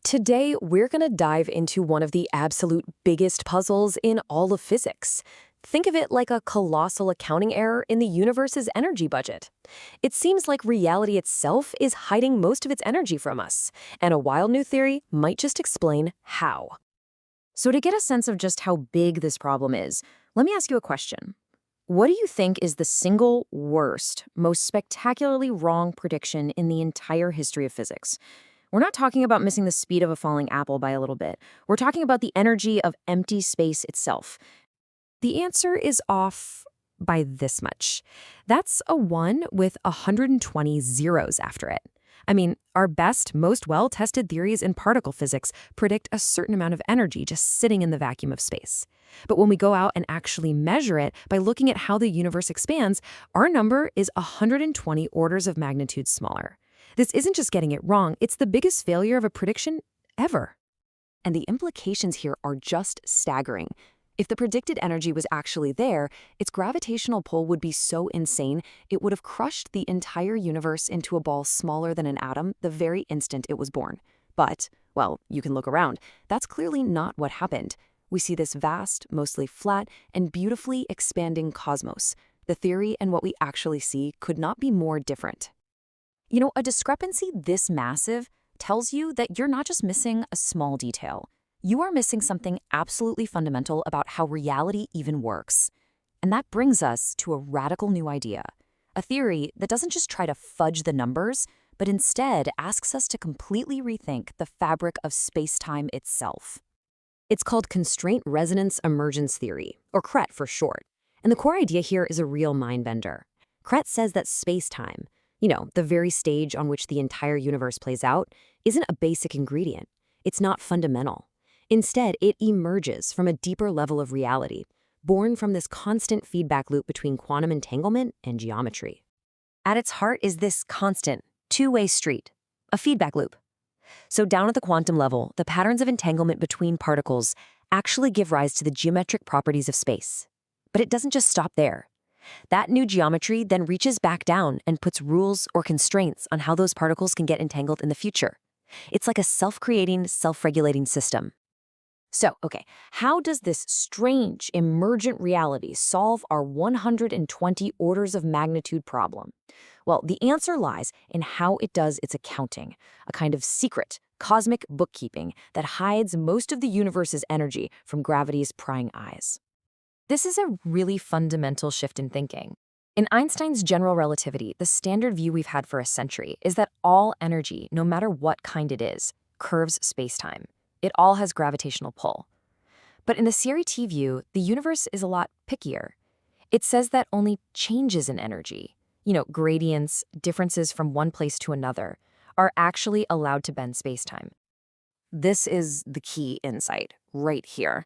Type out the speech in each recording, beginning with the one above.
Today, we're going to dive into one of the absolute biggest puzzles in all of physics. Think of it like a colossal accounting error in the universe's energy budget. It seems like reality itself is hiding most of its energy from us, and a wild new theory might just explain how. So to get a sense of just how big this problem is, let me ask you a question. What do you think is the single worst, most spectacularly wrong prediction in the entire history of physics? We're not talking about missing the speed of a falling apple by a little bit. We're talking about the energy of empty space itself. The answer is off by this much. That's a 1 with 120 zeros after it. I mean, our best, most well-tested theories in particle physics predict a certain amount of energy just sitting in the vacuum of space. But when we go out and actually measure it by looking at how the universe expands, our number is 120 orders of magnitude smaller. This isn't just getting it wrong, it's the biggest failure of a prediction ever. And the implications here are just staggering. If the predicted energy was actually there, its gravitational pull would be so insane, it would have crushed the entire universe into a ball smaller than an atom the very instant it was born. But, well, you can look around. That's clearly not what happened. We see this vast, mostly flat, and beautifully expanding cosmos. The theory and what we actually see could not be more different. You know, a discrepancy this massive tells you that you're not just missing a small detail. You are missing something absolutely fundamental about how reality even works. And that brings us to a radical new idea, a theory that doesn't just try to fudge the numbers, but instead asks us to completely rethink the fabric of space-time itself. It's called Constraint-Resonance Emergence Theory, or CRET for short. And the core idea here is a real mind-bender. CRET says that space-time, the very stage on which the entire universe plays out, isn't a basic ingredient. It's not fundamental. Instead, it emerges from a deeper level of reality, born from this constant feedback loop between quantum entanglement and geometry. At its heart is this constant, two-way street, a feedback loop. So down at the quantum level, the patterns of entanglement between particles actually give rise to the geometric properties of space. But it doesn't just stop there. That new geometry then reaches back down and puts rules or constraints on how those particles can get entangled in the future. It's like a self-creating, self-regulating system. So, how does this strange, emergent reality solve our 120 orders of magnitude problem? Well, the answer lies in how it does its accounting, a kind of secret, cosmic bookkeeping that hides most of the universe's energy from gravity's prying eyes. This is a really fundamental shift in thinking. In Einstein's general relativity, the standard view we've had for a century is that all energy, no matter what kind it is, curves spacetime. It all has gravitational pull. But in the CRT view, the universe is a lot pickier. It says that only changes in energy, gradients, differences from one place to another, are actually allowed to bend spacetime. This is the key insight right here.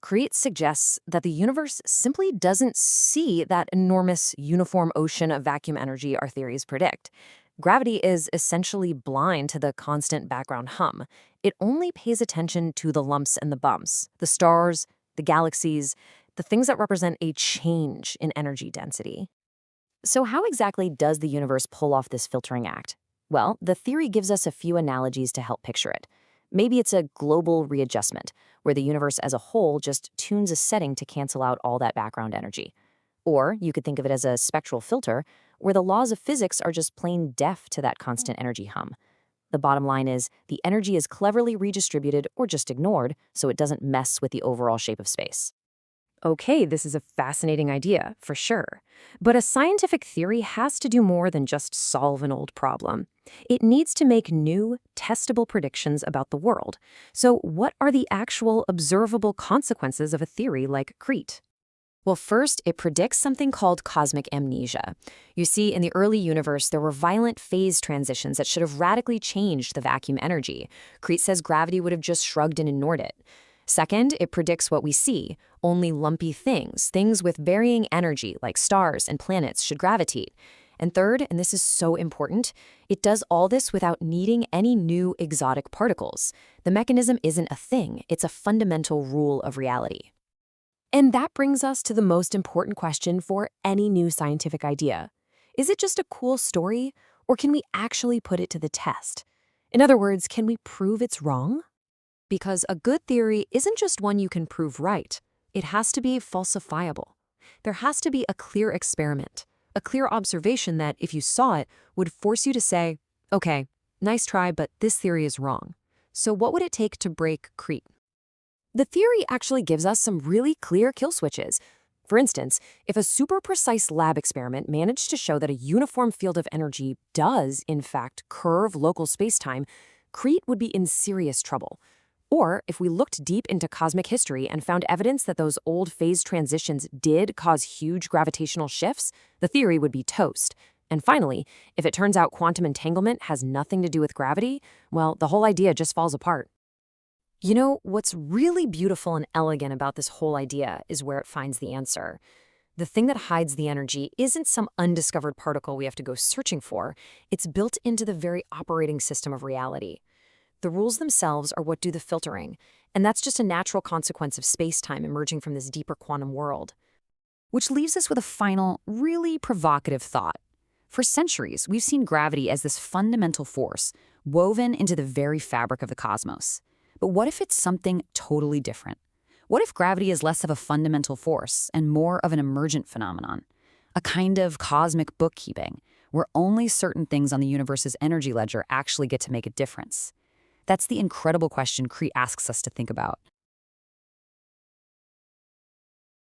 CRET suggests that the universe simply doesn't see that enormous uniform ocean of vacuum energy our theories predict. Gravity is essentially blind to the constant background hum. It only pays attention to the lumps and the bumps, the stars, the galaxies, the things that represent a change in energy density. So how exactly does the universe pull off this filtering act? Well, the theory gives us a few analogies to help picture it. Maybe it's a global readjustment, where the universe as a whole just tunes a setting to cancel out all that background energy. Or you could think of it as a spectral filter, where the laws of physics are just plain deaf to that constant energy hum. The bottom line is, the energy is cleverly redistributed or just ignored, so it doesn't mess with the overall shape of space. Okay, this is a fascinating idea, for sure. But a scientific theory has to do more than just solve an old problem. It needs to make new, testable predictions about the world. So what are the actual observable consequences of a theory like CRET? Well, first, it predicts something called cosmic amnesia. You see, in the early universe, there were violent phase transitions that should have radically changed the vacuum energy. CRET says gravity would have just shrugged and ignored it. Second, it predicts what we see. Only lumpy things with varying energy like stars and planets should gravitate. And third, and this is so important, it does all this without needing any new exotic particles. The mechanism isn't a thing, it's a fundamental rule of reality. And that brings us to the most important question for any new scientific idea. Is it just a cool story, or can we actually put it to the test? In other words, can we prove it's wrong? Because a good theory isn't just one you can prove right. It has to be falsifiable. There has to be a clear experiment, a clear observation that, if you saw it, would force you to say, okay, nice try, but this theory is wrong. So what would it take to break Crete? The theory actually gives us some really clear kill switches. For instance, if a super precise lab experiment managed to show that a uniform field of energy does, in fact, curve local spacetime, Crete would be in serious trouble. Or if we looked deep into cosmic history and found evidence that those old phase transitions did cause huge gravitational shifts, the theory would be toast. And finally, if it turns out quantum entanglement has nothing to do with gravity, well, the whole idea just falls apart. You know, what's really beautiful and elegant about this whole idea is where it finds the answer. The thing that hides the energy isn't some undiscovered particle we have to go searching for. It's built into the very operating system of reality. The rules themselves are what do the filtering, and that's just a natural consequence of space-time emerging from this deeper quantum world. Which leaves us with a final, really provocative thought. For centuries, we've seen gravity as this fundamental force woven into the very fabric of the cosmos. But what if it's something totally different? What if gravity is less of a fundamental force and more of an emergent phenomenon? A kind of cosmic bookkeeping, where only certain things on the universe's energy ledger actually get to make a difference. That's the incredible question Crete asks us to think about.